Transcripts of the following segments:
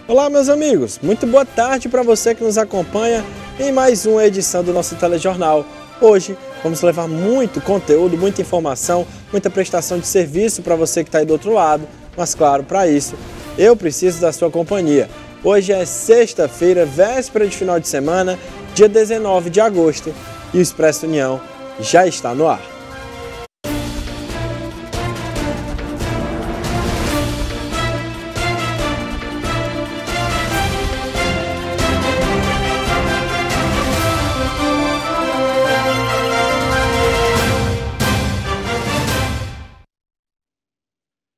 Olá, meus amigos, muito boa tarde para você que nos acompanha em mais uma edição do nosso telejornal. Hoje vamos levar muito conteúdo, muita informação, muita prestação de serviço para você que está aí do outro lado, mas claro, para isso eu preciso da sua companhia. Hoje é sexta-feira, véspera de final de semana, dia 19 de agosto, e o Expresso União já está no ar.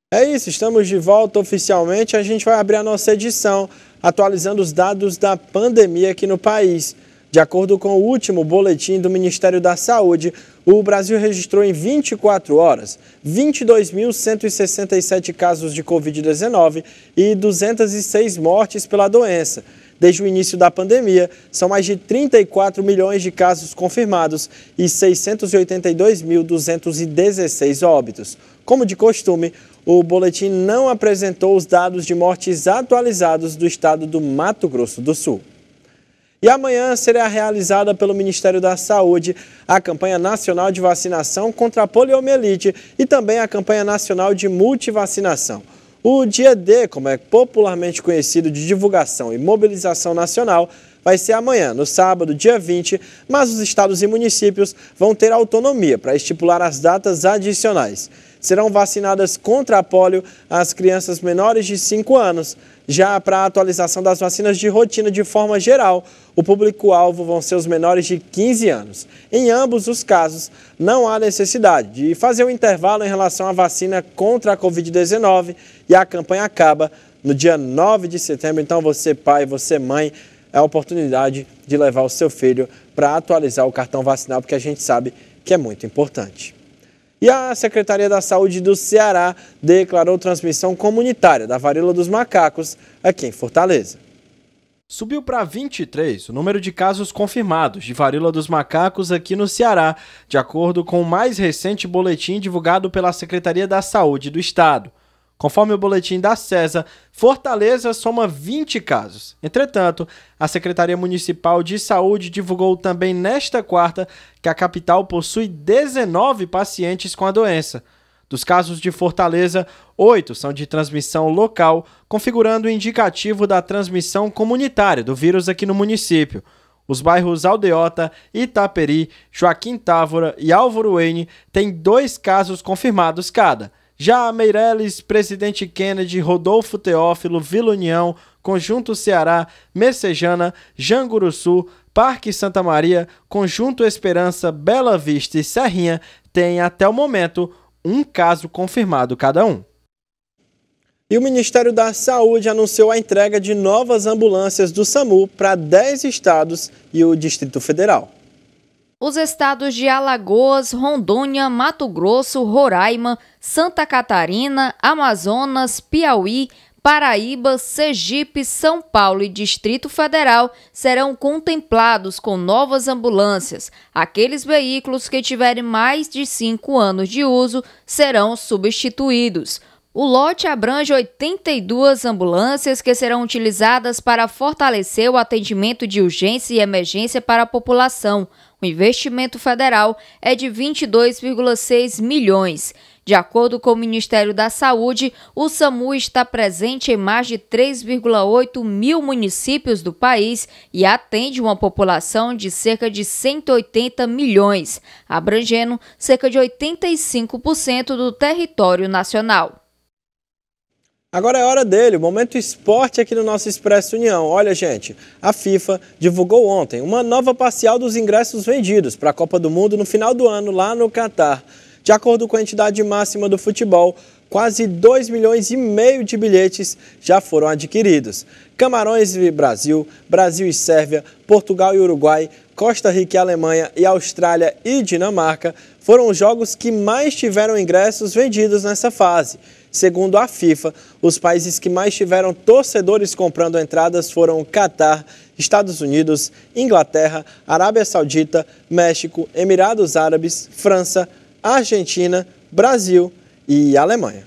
É isso, estamos de volta oficialmente. A gente vai abrir a nossa edição atualizando os dados da pandemia aqui no país. De acordo com o último boletim do Ministério da Saúde, o Brasil registrou em 24 horas 22.167 casos de Covid-19 e 206 mortes pela doença. Desde o início da pandemia, são mais de 34 milhões de casos confirmados e 682.216 óbitos. Como de costume, o boletim não apresentou os dados de mortes atualizados do estado do Mato Grosso do Sul. E amanhã será realizada pelo Ministério da Saúde a campanha nacional de vacinação contra a poliomielite e também a campanha nacional de multivacinação. O dia D, como é popularmente conhecido, de divulgação e mobilização nacional, vai ser amanhã, no sábado, dia 20, mas os estados e municípios vão ter autonomia para estipular as datas adicionais. Serão vacinadas contra a polio as crianças menores de 5 anos. Já para a atualização das vacinas de rotina de forma geral, o público-alvo vão ser os menores de 15 anos. Em ambos os casos, não há necessidade de fazer um intervalo em relação à vacina contra a Covid-19 e a campanha acaba no dia 9 de setembro. Então você, pai, você, mãe, é a oportunidade de levar o seu filho para atualizar o cartão vacinal, porque a gente sabe que é muito importante. E a Secretaria da Saúde do Ceará declarou transmissão comunitária da varíola dos macacos aqui em Fortaleza. Subiu para 23 o número de casos confirmados de varíola dos macacos aqui no Ceará, de acordo com o mais recente boletim divulgado pela Secretaria da Saúde do Estado. Conforme o boletim da CESA, Fortaleza soma 20 casos. Entretanto, a Secretaria Municipal de Saúde divulgou também nesta quarta que a capital possui 19 pacientes com a doença. Dos casos de Fortaleza, 8 são de transmissão local, configurando o indicativo da transmissão comunitária do vírus aqui no município. Os bairros Aldeota, Itaperi, Joaquim Távora e Álvaro Wayne têm 2 casos confirmados cada. Já Meireles, Presidente Kennedy, Rodolfo Teófilo, Vila União, Conjunto Ceará, Messejana, Janguruçu, Parque Santa Maria, Conjunto Esperança, Bela Vista e Serrinha têm até o momento um caso confirmado cada um. E o Ministério da Saúde anunciou a entrega de novas ambulâncias do SAMU para 10 estados e o Distrito Federal. Os estados de Alagoas, Rondônia, Mato Grosso, Roraima, Santa Catarina, Amazonas, Piauí, Paraíba, Sergipe, São Paulo e Distrito Federal serão contemplados com novas ambulâncias. Aqueles veículos que tiverem mais de 5 anos de uso serão substituídos. O lote abrange 82 ambulâncias que serão utilizadas para fortalecer o atendimento de urgência e emergência para a população. O investimento federal é de 22,6 milhões. De acordo com o Ministério da Saúde, o SAMU está presente em mais de 3,8 mil municípios do país e atende uma população de cerca de 180 milhões, abrangendo cerca de 85% do território nacional. Agora é hora dele, o Momento Esporte aqui no nosso Expresso União. Olha, gente, a FIFA divulgou ontem uma nova parcial dos ingressos vendidos para a Copa do Mundo no final do ano lá no Catar. De acordo com a entidade máxima do futebol, quase 2,5 milhões de bilhetes já foram adquiridos. Camarões e Brasil, Brasil e Sérvia, Portugal e Uruguai, Costa Rica e Alemanha e Austrália e Dinamarca foram os jogos que mais tiveram ingressos vendidos nessa fase. Segundo a FIFA, os países que mais tiveram torcedores comprando entradas foram Catar, Estados Unidos, Inglaterra, Arábia Saudita, México, Emirados Árabes, França, Argentina, Brasil e Alemanha.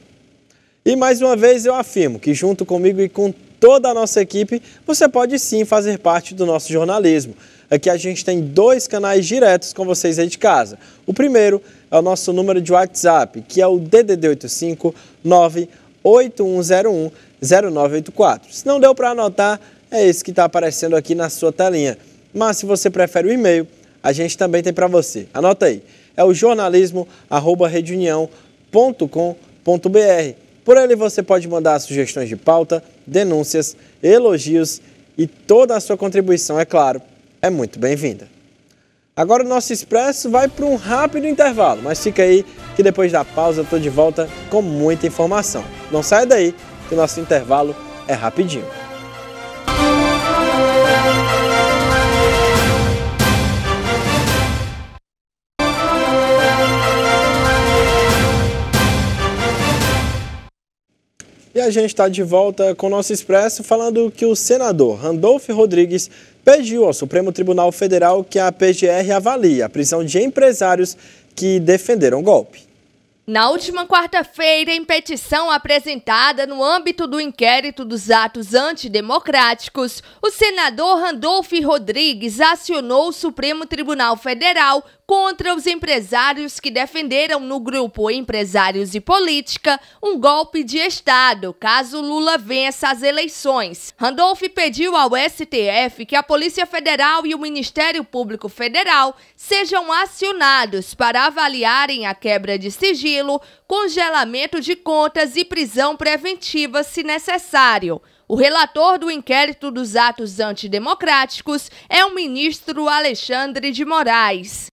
E mais uma vez eu afirmo que junto comigo e com toda a nossa equipe, você pode sim fazer parte do nosso jornalismo. Aqui a gente tem 2 canais diretos com vocês aí de casa. O primeiro é o nosso número de WhatsApp, que é o DDD 85 98101 0984. Se não deu para anotar, é esse que está aparecendo aqui na sua telinha. Mas se você prefere o e-mail, a gente também tem para você. Anota aí, é o jornalismo@redeunião.com.br. Por ele você pode mandar sugestões de pauta, denúncias, elogios e toda a sua contribuição, é claro, é muito bem-vinda. Agora o nosso Expresso vai para um rápido intervalo, mas fica aí que depois da pausa eu estou de volta com muita informação. Não saia daí, que o nosso intervalo é rapidinho. E a gente está de volta com o nosso Expresso falando que o senador Randolfo Rodrigues pediu ao Supremo Tribunal Federal que a PGR avalie a prisão de empresários que defenderam o golpe. Na última quarta-feira, em petição apresentada no âmbito do inquérito dos atos antidemocráticos, o senador Randolfo Rodrigues acionou o Supremo Tribunal Federal contra os empresários que defenderam no grupo Empresários e Política um golpe de Estado, caso Lula vença as eleições. Randolfo pediu ao STF que a Polícia Federal e o Ministério Público Federal sejam acionados para avaliarem a quebra de sigilo, congelamento de contas e prisão preventiva se necessário. O relator do inquérito dos atos antidemocráticos é o ministro Alexandre de Moraes.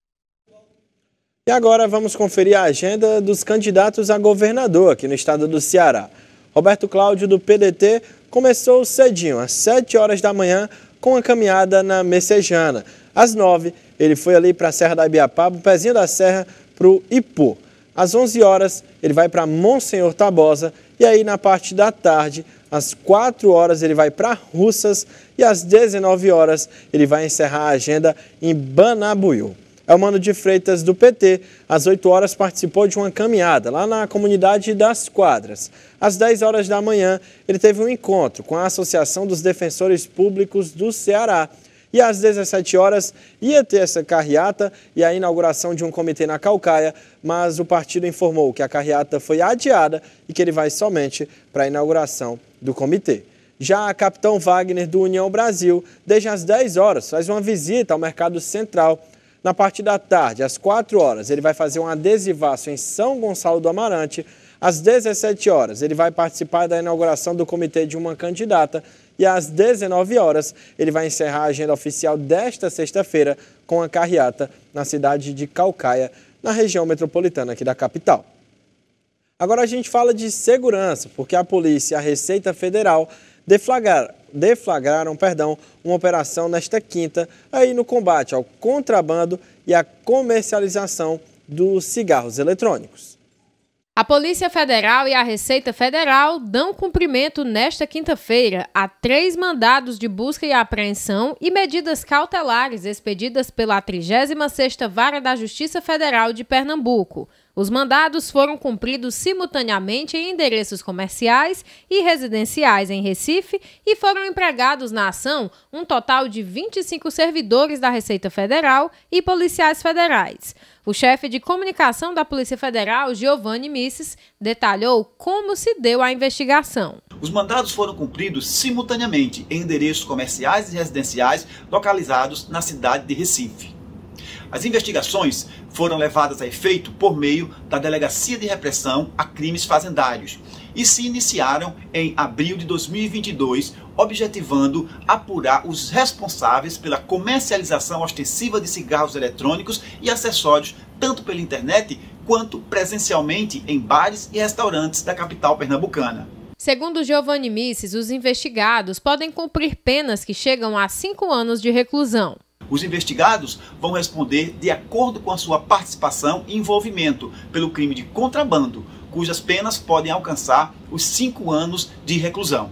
E agora vamos conferir a agenda dos candidatos a governador aqui no estado do Ceará. Roberto Cláudio, do PDT, começou cedinho, às 7 horas da manhã, com a caminhada na Messejana. Às 9, ele foi ali para a Serra da Ibiapaba, o pezinho da serra, para o Ipu. Às 11 horas, ele vai para Monsenhor Tabosa e aí na parte da tarde, às 4 horas, ele vai para Russas e às 19 horas, ele vai encerrar a agenda em Banabuiú. Elmano de Freitas, do PT, às 8 horas participou de uma caminhada lá na comunidade das Quadras. Às 10 horas da manhã, ele teve um encontro com a Associação dos Defensores Públicos do Ceará. E às 17 horas ia ter essa carreata e a inauguração de um comitê na Caucaia, mas o partido informou que a carreata foi adiada e que ele vai somente para a inauguração do comitê. Já a Capitão Wagner, do União Brasil, desde as 10 horas, faz uma visita ao Mercado Central. Na parte da tarde, às 4 horas, ele vai fazer um adesivaço em São Gonçalo do Amarante. Às 17 horas, ele vai participar da inauguração do comitê de uma candidata. E às 19 horas, ele vai encerrar a agenda oficial desta sexta-feira com a carreata na cidade de Caucaia, na região metropolitana aqui da capital. Agora a gente fala de segurança, porque a polícia e a Receita Federal deflagraram uma operação nesta quinta aí no combate ao contrabando e à comercialização dos cigarros eletrônicos. A Polícia Federal e a Receita Federal dão cumprimento nesta quinta-feira a 3 mandados de busca e apreensão e medidas cautelares expedidas pela 36ª Vara da Justiça Federal de Pernambuco. Os mandados foram cumpridos simultaneamente em endereços comerciais e residenciais em Recife e foram empregados na ação um total de 25 servidores da Receita Federal e policiais federais. O chefe de comunicação da Polícia Federal, Giovanni Misses, detalhou como se deu a investigação. Os mandados foram cumpridos simultaneamente em endereços comerciais e residenciais localizados na cidade de Recife. As investigações foram levadas a efeito por meio da Delegacia de Repressão a Crimes Fazendários e se iniciaram em abril de 2022, objetivando apurar os responsáveis pela comercialização ostensiva de cigarros eletrônicos e acessórios, tanto pela internet quanto presencialmente em bares e restaurantes da capital pernambucana. Segundo Giovanni Misses, os investigados podem cumprir penas que chegam a 5 anos de reclusão. Os investigados vão responder de acordo com a sua participação e envolvimento pelo crime de contrabando, cujas penas podem alcançar os 5 anos de reclusão.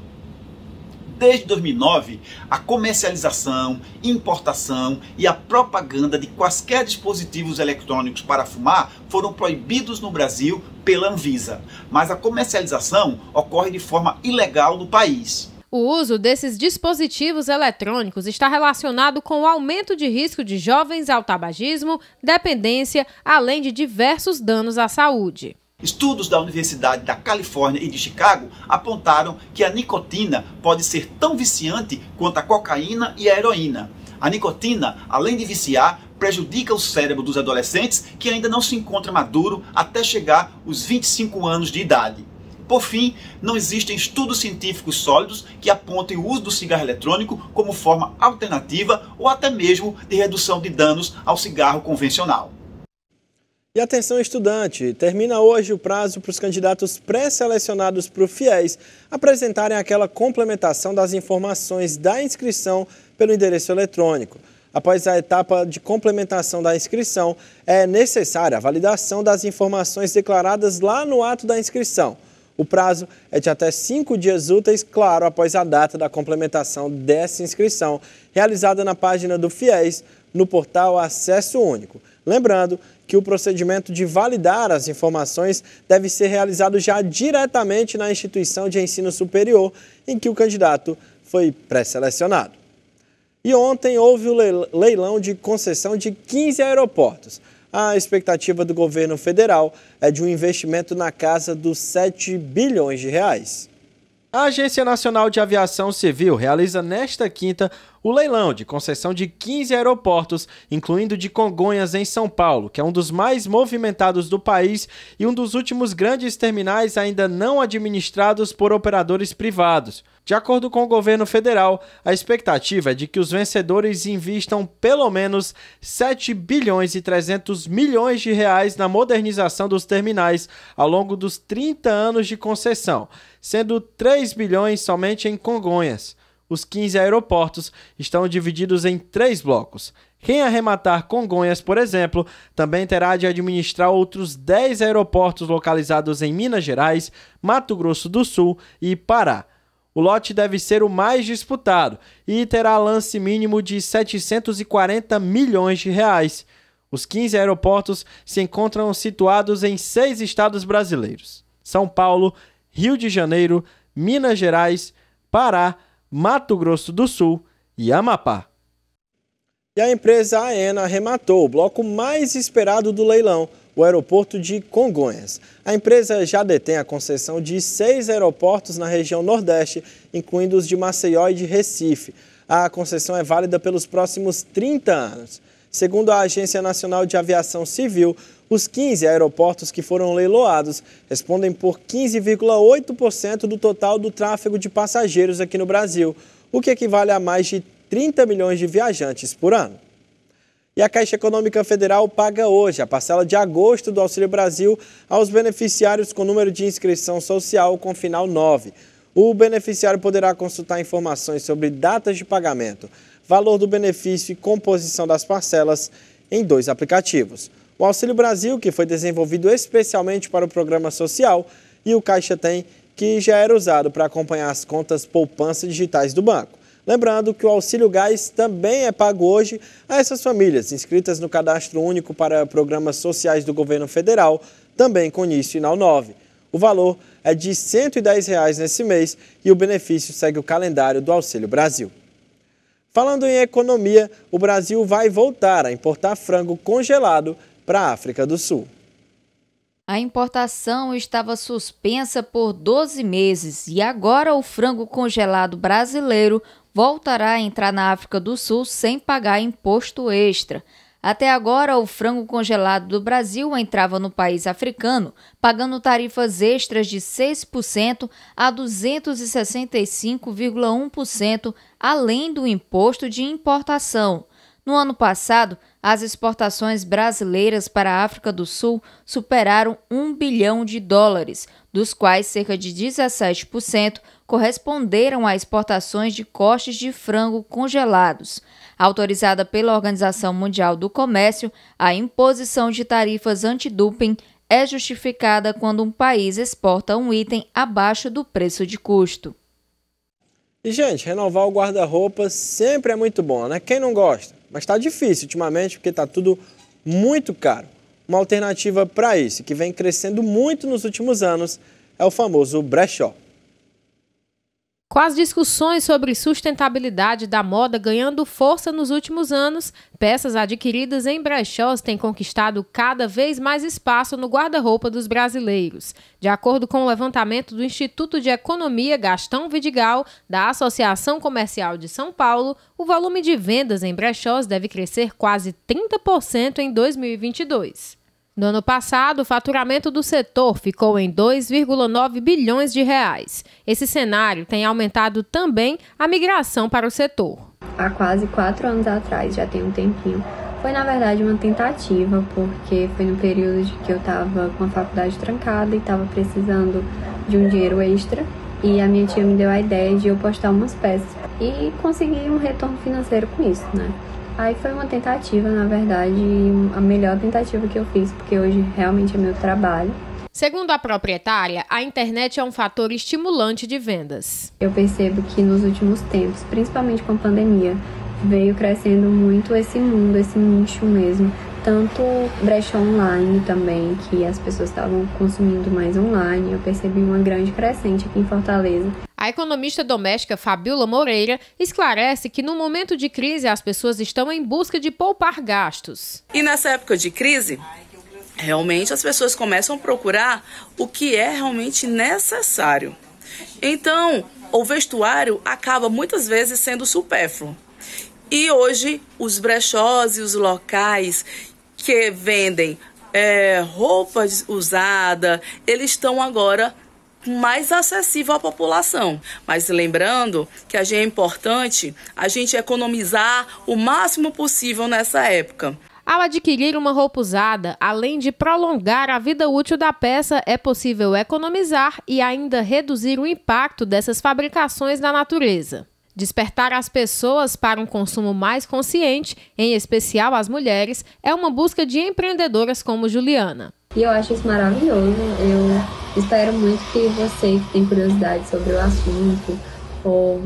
Desde 2009, a comercialização, importação e a propaganda de quaisquer dispositivos eletrônicos para fumar foram proibidos no Brasil pela Anvisa, mas a comercialização ocorre de forma ilegal no país. O uso desses dispositivos eletrônicos está relacionado com o aumento de risco de jovens ao tabagismo, dependência, além de diversos danos à saúde. Estudos da Universidade da Califórnia e de Chicago apontaram que a nicotina pode ser tão viciante quanto a cocaína e a heroína. A nicotina, além de viciar, prejudica o cérebro dos adolescentes que ainda não se encontra maduro até chegar aos 25 anos de idade. Por fim, não existem estudos científicos sólidos que apontem o uso do cigarro eletrônico como forma alternativa ou até mesmo de redução de danos ao cigarro convencional. E atenção, estudante, termina hoje o prazo para os candidatos pré-selecionados para o FIES apresentarem aquela complementação das informações da inscrição pelo endereço eletrônico. Após a etapa de complementação da inscrição, é necessária a validação das informações declaradas lá no ato da inscrição. O prazo é de até 5 dias úteis, claro, após a data da complementação dessa inscrição, realizada na página do FIES, no portal Acesso Único. Lembrando que o procedimento de validar as informações deve ser realizado já diretamente na instituição de ensino superior em que o candidato foi pré-selecionado. E ontem houve o leilão de concessão de 15 aeroportos. A expectativa do governo federal é de um investimento na casa dos 7 bilhões de reais. A Agência Nacional de Aviação Civil realiza nesta quinta o leilão de concessão de 15 aeroportos, incluindo de Congonhas, em São Paulo, que é um dos mais movimentados do país e um dos últimos grandes terminais ainda não administrados por operadores privados. De acordo com o governo federal, a expectativa é de que os vencedores investam pelo menos 7 bilhões e 300 milhões de reais na modernização dos terminais ao longo dos 30 anos de concessão, sendo 3 bilhões somente em Congonhas. Os 15 aeroportos estão divididos em 3 blocos. Quem arrematar Congonhas, por exemplo, também terá de administrar outros 10 aeroportos localizados em Minas Gerais, Mato Grosso do Sul e Pará. O lote deve ser o mais disputado e terá lance mínimo de 740 milhões de reais. Os 15 aeroportos se encontram situados em 6 estados brasileiros: São Paulo, Rio de Janeiro, Minas Gerais, Pará, Mato Grosso do Sul e Amapá. E a empresa AENA arrematou o bloco mais esperado do leilão, o aeroporto de Congonhas. A empresa já detém a concessão de 6 aeroportos na região Nordeste, incluindo os de Maceió e de Recife. A concessão é válida pelos próximos 30 anos. Segundo a Agência Nacional de Aviação Civil, os 15 aeroportos que foram leiloados respondem por 15,8% do total do tráfego de passageiros aqui no Brasil, o que equivale a mais de 30 milhões de viajantes por ano. E a Caixa Econômica Federal paga hoje a parcela de agosto do Auxílio Brasil aos beneficiários com número de inscrição social com final 9. O beneficiário poderá consultar informações sobre datas de pagamento, valor do benefício e composição das parcelas em 2 aplicativos. O Auxílio Brasil, que foi desenvolvido especialmente para o programa social, e o Caixa Tem, que já era usado para acompanhar as contas poupança digitais do banco. Lembrando que o Auxílio Gás também é pago hoje a essas famílias inscritas no Cadastro Único para Programas Sociais do Governo Federal, também com início final 9. O valor é de R$ 110 nesse mês e o benefício segue o calendário do Auxílio Brasil. Falando em economia, o Brasil vai voltar a importar frango congelado para a África do Sul. A importação estava suspensa por 12 meses e agora o frango congelado brasileiro voltará a entrar na África do Sul sem pagar imposto extra. Até agora, o frango congelado do Brasil entrava no país africano, pagando tarifas extras de 6% a 265,1%, além do imposto de importação. No ano passado, as exportações brasileiras para a África do Sul superaram $1 bilhão, dos quais cerca de 17% corresponderam a exportações de cortes de frango congelados. Autorizada pela Organização Mundial do Comércio, a imposição de tarifas antidoping é justificada quando um país exporta um item abaixo do preço de custo. E, gente, renovar o guarda-roupa sempre é muito bom, né? Quem não gosta? Mas está difícil ultimamente porque está tudo muito caro. Uma alternativa para isso, que vem crescendo muito nos últimos anos, é o famoso brechó. Com as discussões sobre sustentabilidade da moda ganhando força nos últimos anos, peças adquiridas em brechós têm conquistado cada vez mais espaço no guarda-roupa dos brasileiros. De acordo com o levantamento do Instituto de Economia Gastão Vidigal, da Associação Comercial de São Paulo, o volume de vendas em brechós deve crescer quase 30% em 2022. No ano passado, o faturamento do setor ficou em 2,9 bilhões de reais. Esse cenário tem aumentado também a migração para o setor. Há quase 4 anos atrás, já tem um tempinho, foi na verdade uma tentativa, porque foi no período de que eu estava com a faculdade trancada e estava precisando de um dinheiro extra. E a minha tia me deu a ideia de eu postar umas peças e conseguir um retorno financeiro com isso, né? Aí foi uma tentativa, na verdade, a melhor tentativa que eu fiz, porque hoje realmente é meu trabalho. Segundo a proprietária, a internet é um fator estimulante de vendas. Eu percebo que nos últimos tempos, principalmente com a pandemia, veio crescendo muito esse mundo, esse nicho mesmo. Tanto brechó online também, que as pessoas estavam consumindo mais online. Eu percebi uma grande crescente aqui em Fortaleza. A economista doméstica Fabiola Moreira esclarece que no momento de crise as pessoas estão em busca de poupar gastos. E nessa época de crise, realmente as pessoas começam a procurar o que é realmente necessário. Então, o vestuário acaba muitas vezes sendo supérfluo. E hoje os brechós e os locais que vendem roupa usada, eles estão agora mais acessível à população. Mas lembrando que é importante a gente economizar o máximo possível nessa época. Ao adquirir uma roupa usada, além de prolongar a vida útil da peça, é possível economizar e ainda reduzir o impacto dessas fabricações na natureza. Despertar as pessoas para um consumo mais consciente, em especial as mulheres, é uma busca de empreendedoras como Juliana. E eu acho isso maravilhoso. Eu espero muito que você que tem curiosidade sobre o assunto ou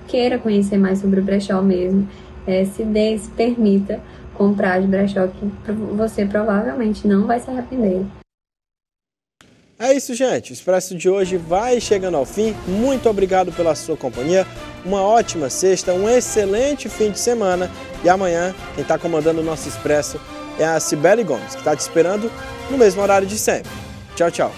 queira conhecer mais sobre o brechó mesmo, se permita comprar de brechó, que você provavelmente não vai se arrepender. É isso, gente. O Expresso de hoje vai chegando ao fim. Muito obrigado pela sua companhia. Uma ótima sexta, um excelente fim de semana. E amanhã, quem está comandando o nosso Expresso é a Cibele Gomes, que está te esperando no mesmo horário de sempre. Tchau, tchau.